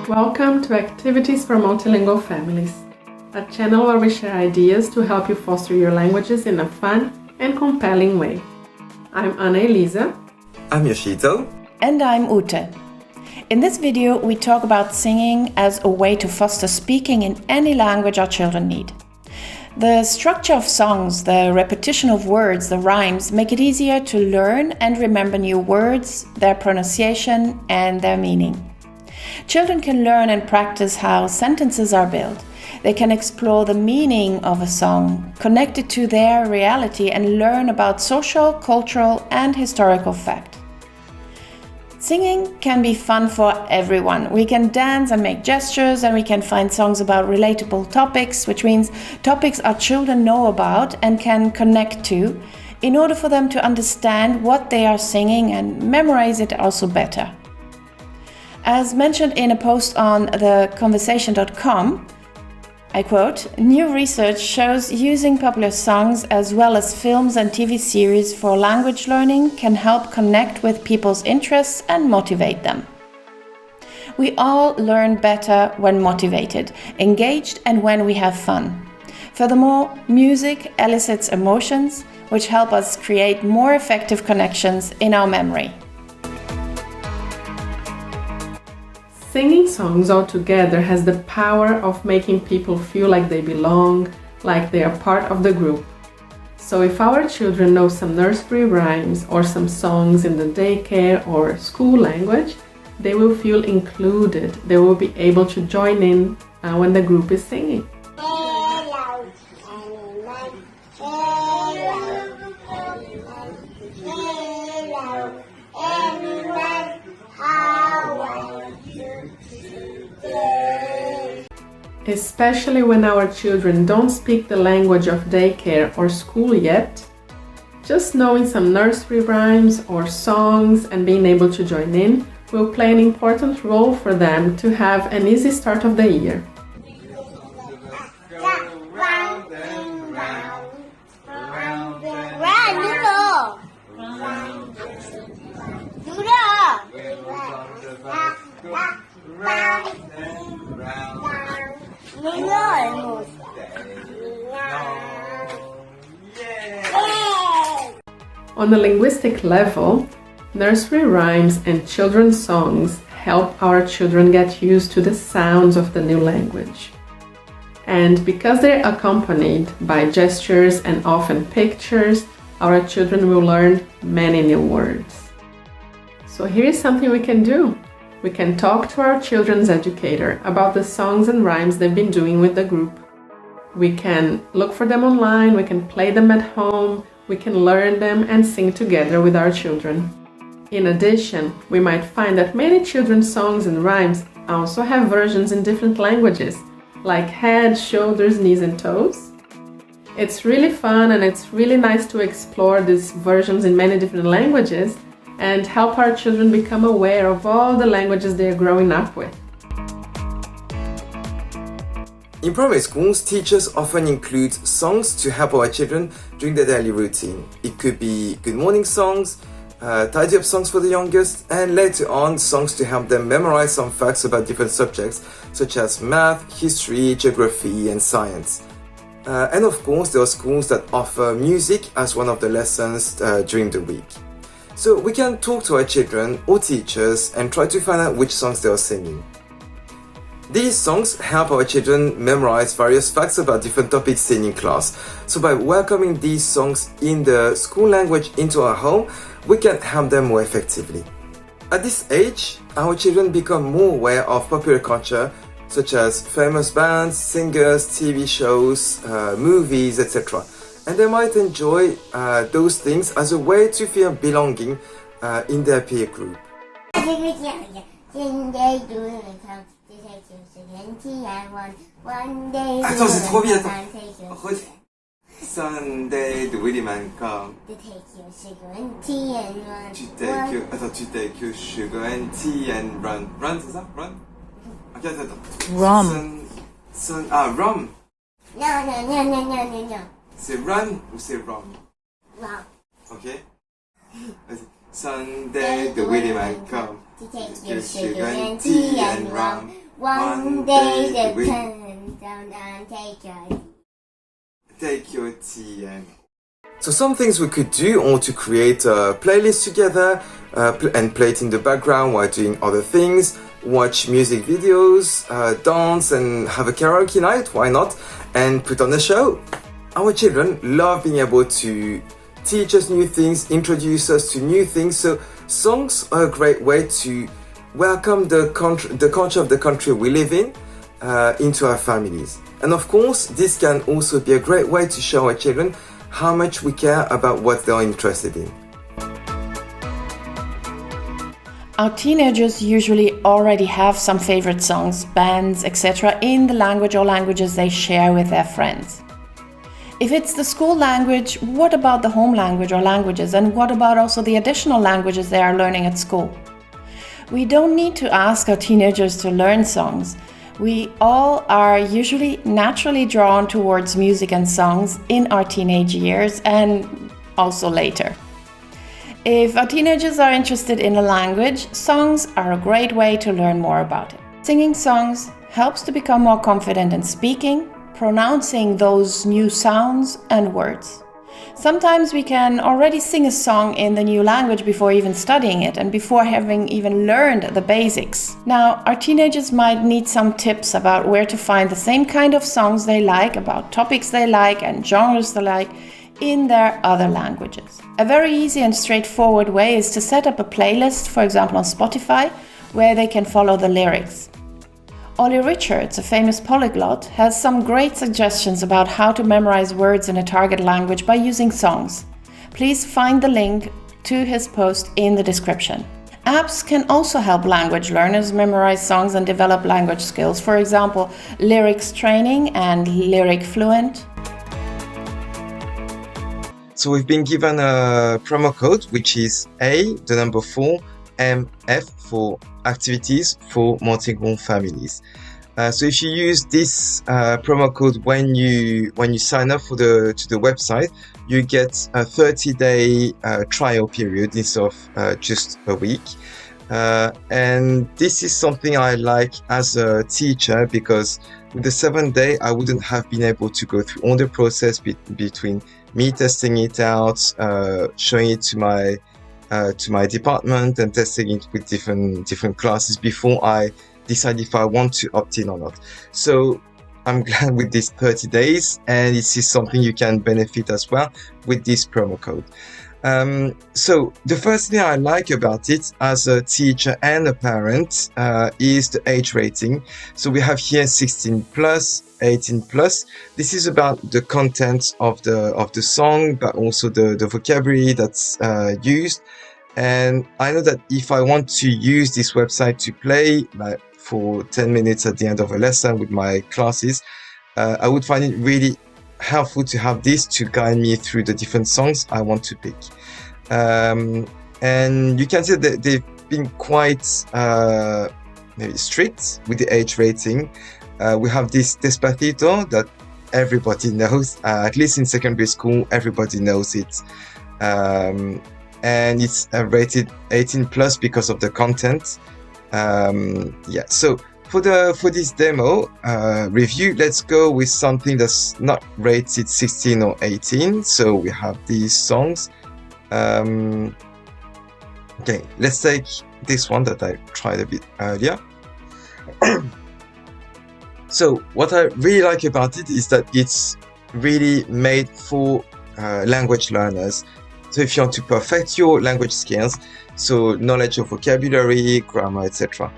Welcome to Activities for Multilingual Families, a channel where we share ideas to help you foster your languages in a fun and compelling way. I'm Anna Elisa. I'm Yoshito. And I'm Ute. In this video, we talk about singing as a way to foster speaking in any language our children need. The structure of songs, the repetition of words, the rhymes make it easier to learn and remember new words, their pronunciation, and their meaning. Children can learn and practice how sentences are built. They can explore the meaning of a song, connect it to their reality, and learn about social, cultural, and historical fact. Singing can be fun for everyone. We can dance and make gestures, and we can find songs about relatable topics, which means topics our children know about and can connect to, in order for them to understand what they are singing and memorize it also better. As mentioned in a post on theconversation.com, I quote, "New research shows using popular songs as well as films and TV series for language learning can help connect with people's interests and motivate them." We all learn better when motivated, engaged, and when we have fun. Furthermore, music elicits emotions, which help us create more effective connections in our memory. Singing songs all together has the power of making people feel like they belong, like they are part of the group. So if our children know some nursery rhymes or some songs in the daycare or school language, they will feel included. They will be able to join in when the group is singing. Especially when our children don't speak the language of daycare or school yet, just knowing some nursery rhymes or songs and being able to join in will play an important role for them to have an easy start of the year. On a linguistic level, nursery rhymes and children's songs help our children get used to the sounds of the new language. And because they're accompanied by gestures and often pictures, our children will learn many new words. So here is something we can do. We can talk to our children's educator about the songs and rhymes they've been doing with the group. We can look for them online, we can play them at home, we can learn them and sing together with our children. In addition, we might find that many children's songs and rhymes also have versions in different languages, like head, shoulders, knees, and toes. It's really fun and it's really nice to explore these versions in many different languages and help our children become aware of all the languages they're growing up with. In primary schools, teachers often include songs to help our children during their daily routine. It could be good morning songs, tidy up songs for the youngest, and later on songs to help them memorize some facts about different subjects such as math, history, geography, and science. And of course, there are schools that offer music as one of the lessons during the week. So we can talk to our children or teachers and try to find out which songs they are singing. These songs help our children memorize various facts about different topics seen in class. So by welcoming these songs in the school language into our home, we can help them more effectively. At this age, our children become more aware of popular culture, such as famous bands, singers, TV shows, movies, etc. And they might enjoy those things as a way to feel belonging in their peer group. Attends, c'est trop bien. Sunday, the really man come. To take your sugar and tea and run. To take your sugar and tea and run. Run, c'est ça? Run? Ok, attends. Rum. Rum. No. C'est run ou c'est rum? Rum. Ok. Sunday, the Willie man come. to take your sugar and tea and rum. One day they'll come down and take your tea and... So some things we could do or to create a playlist together and play it in the background while doing other things, watch music videos, dance and have a karaoke night, why not, and put on a show. Our children love being able to teach us new things, introduce us to new things, so songs are a great way to welcome the culture of the country we live in into our families. And of course, this can also be a great way to show our children how much we care about what they're interested in. Our teenagers usually already have some favorite songs, bands, etc. in the language or languages they share with their friends. If it's the school language, what about the home language or languages? And what about also the additional languages they are learning at school? We don't need to ask our teenagers to learn songs. We all are usually naturally drawn towards music and songs in our teenage years and also later. If our teenagers are interested in a language, songs are a great way to learn more about it. Singing songs helps to become more confident in speaking, pronouncing those new sounds and words. Sometimes we can already sing a song in the new language before even studying it and before having even learned the basics. Now, our teenagers might need some tips about where to find the same kind of songs they like, about topics they like and genres they like in their other languages. A very easy and straightforward way is to set up a playlist, for example on Spotify, where they can follow the lyrics. Ollie Richards, a famous polyglot, has some great suggestions about how to memorize words in a target language by using songs. Please find the link to his post in the description. Apps can also help language learners memorize songs and develop language skills, for example, Lyrics Training and LyricFluent. So we've been given a promo code, which is A4, MF for activities for multilingual families. So if you use this promo code when you sign up to the website, you get a 30-day trial period instead of just a week. And this is something I like as a teacher, because with the 7th day I wouldn't have been able to go through all the process between me testing it out, showing it to my department and testing it with different classes before I decide if I want to opt in or not. So I'm glad with these 30 days, and this is something you can benefit as well with this promo code. So the first thing I like about it as a teacher and a parent is the age rating. So we have here 16 plus, 18 plus. This is about the content of the song, but also the vocabulary that's used. And I know that if I want to use this website to play like for 10 minutes at the end of a lesson with my classes, I would find it really helpful to have this to guide me through the different songs I want to pick. And you can see that they've been quite maybe strict with the age rating. We have this Despacito that everybody knows, at least in secondary school, everybody knows it. And it's rated 18 plus because of the content. Yeah, so for this demo review, let's go with something that's not rated 16 or 18. So we have these songs. Okay, let's take this one that I tried a bit earlier. So what I really like about it is that it's really made for language learners. So if you want to perfect your language skills, so knowledge of vocabulary, grammar, etc.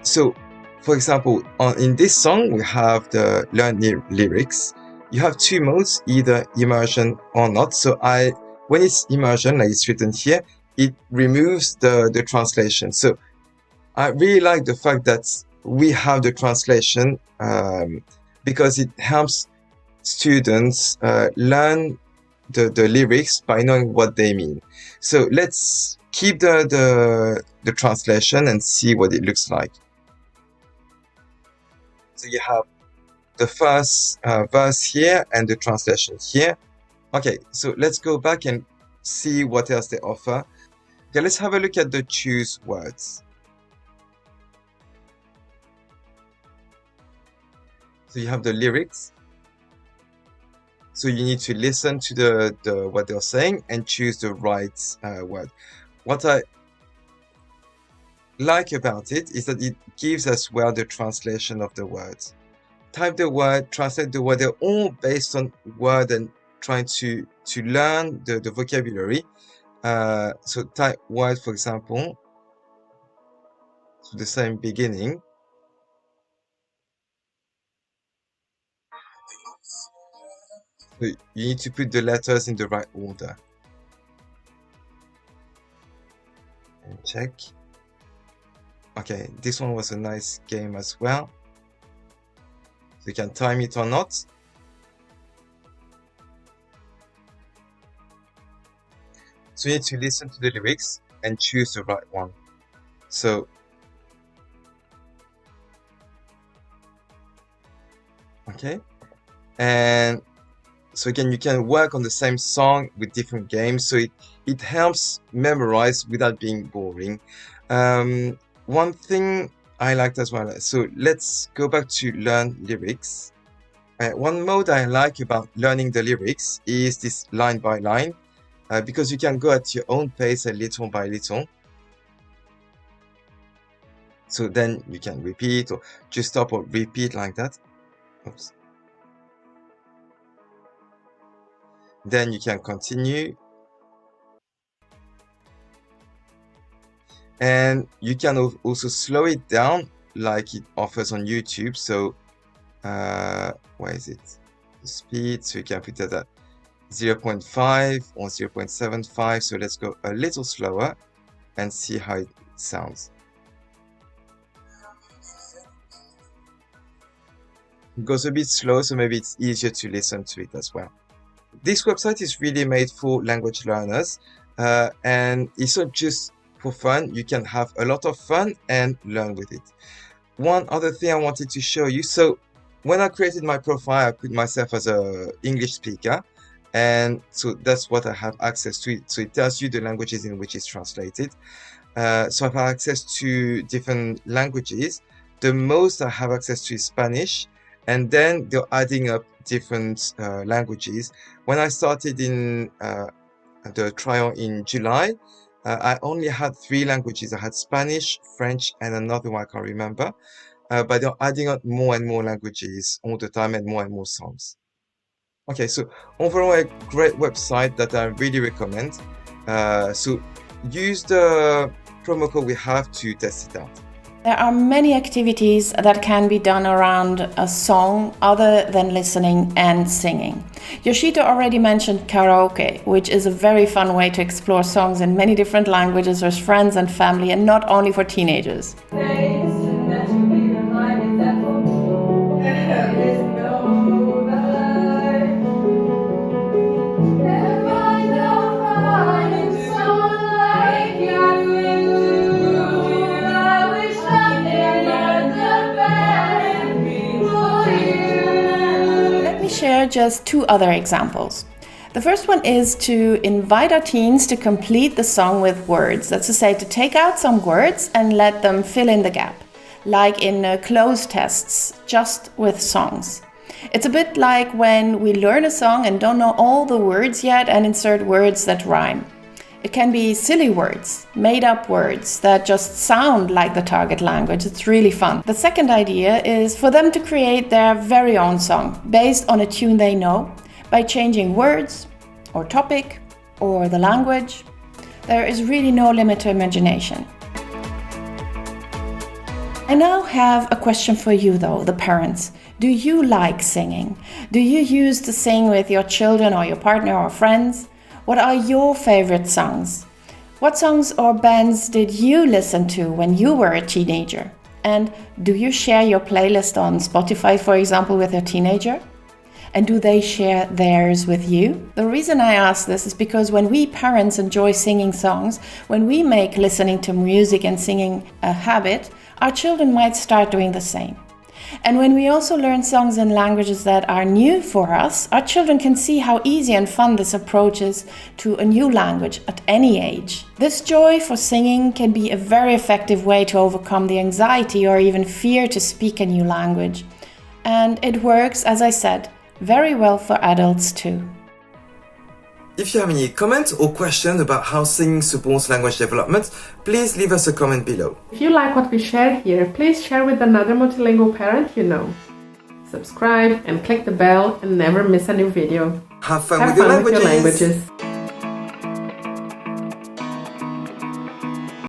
So for example, in this song, we have the learn lyrics. You have two modes, either immersion or not. So when it's immersion, like it's written here, it removes the translation. So I really like the fact that we have the translation because it helps students learn the lyrics by knowing what they mean. So let's keep the translation and see what it looks like. So you have the first verse here and the translation here. Okay, so let's go back and see what else they offer. Okay, let's have a look at the choose words. So you have the lyrics. So you need to listen to the what they're saying and choose the right word. What I like about it is that it gives us well the translation of the words. Type the word, translate the word. They're all based on word and trying to learn the vocabulary. So type word, for example, to the same beginning. So you need to put the letters in the right order. And check. Okay, this one was a nice game as well. So you can time it or not. So you need to listen to the lyrics and choose the right one. So okay, and so again, you can work on the same song with different games, so it helps memorize without being boring. One thing I liked as well, so let's go back to learn lyrics. One mode I like about learning the lyrics is this line by line, because you can go at your own pace and little by little. So then you can repeat or just stop or repeat like that. Oops. Then you can continue. And you can also slow it down like it offers on YouTube. So where is it? The speed. So you can put it at 0.5 or 0.75. So let's go a little slower and see how it sounds. It goes a bit slow, so maybe it's easier to listen to it as well. This website is really made for language learners, and it's not just for fun. You can have a lot of fun and learn with it. One other thing I wanted to show you. So when I created my profile, I put myself as an English speaker, and so that's what I have access to. So it tells you the languages in which it's translated. So I have access to different languages. The most I have access to is Spanish, and then they're adding up different languages. When I started in the trial in July, I only had 3 languages. I had Spanish, French, and another one I can't remember. But they're adding up more and more languages all the time and more songs. Okay, so overall a great website that I really recommend. So use the promo code we have to test it out. There are many activities that can be done around a song other than listening and singing. Yoshito already mentioned karaoke, which is a very fun way to explore songs in many different languages with friends and family, and not only for teenagers. Share just 2 other examples. The first one is to invite our teens to complete the song with words. That's to say, to take out some words and let them fill in the gap, like in close tests, just with songs. It's a bit like when we learn a song and don't know all the words yet and insert words that rhyme. It can be silly words, made-up words that just sound like the target language. It's really fun. The second idea is for them to create their very own song based on a tune they know by changing words or topic or the language. There is really no limit to imagination. I now have a question for you though, the parents. Do you like singing? Do you use to sing with your children or your partner or friends? What are your favorite songs? What songs or bands did you listen to when you were a teenager? And do you share your playlist on Spotify, for example, with your teenager? And do they share theirs with you? The reason I ask this is because when we parents enjoy singing songs, when we make listening to music and singing a habit, our children might start doing the same. And when we also learn songs in languages that are new for us, our children can see how easy and fun this approach is to a new language at any age. This joy for singing can be a very effective way to overcome the anxiety or even fear to speak a new language. And it works, as I said, very well for adults too. If you have any comments or questions about how singing supports language development, please leave us a comment below. If you like what we share here, please share with another multilingual parent you know. Subscribe and click the bell and never miss a new video. Have fun with your languages!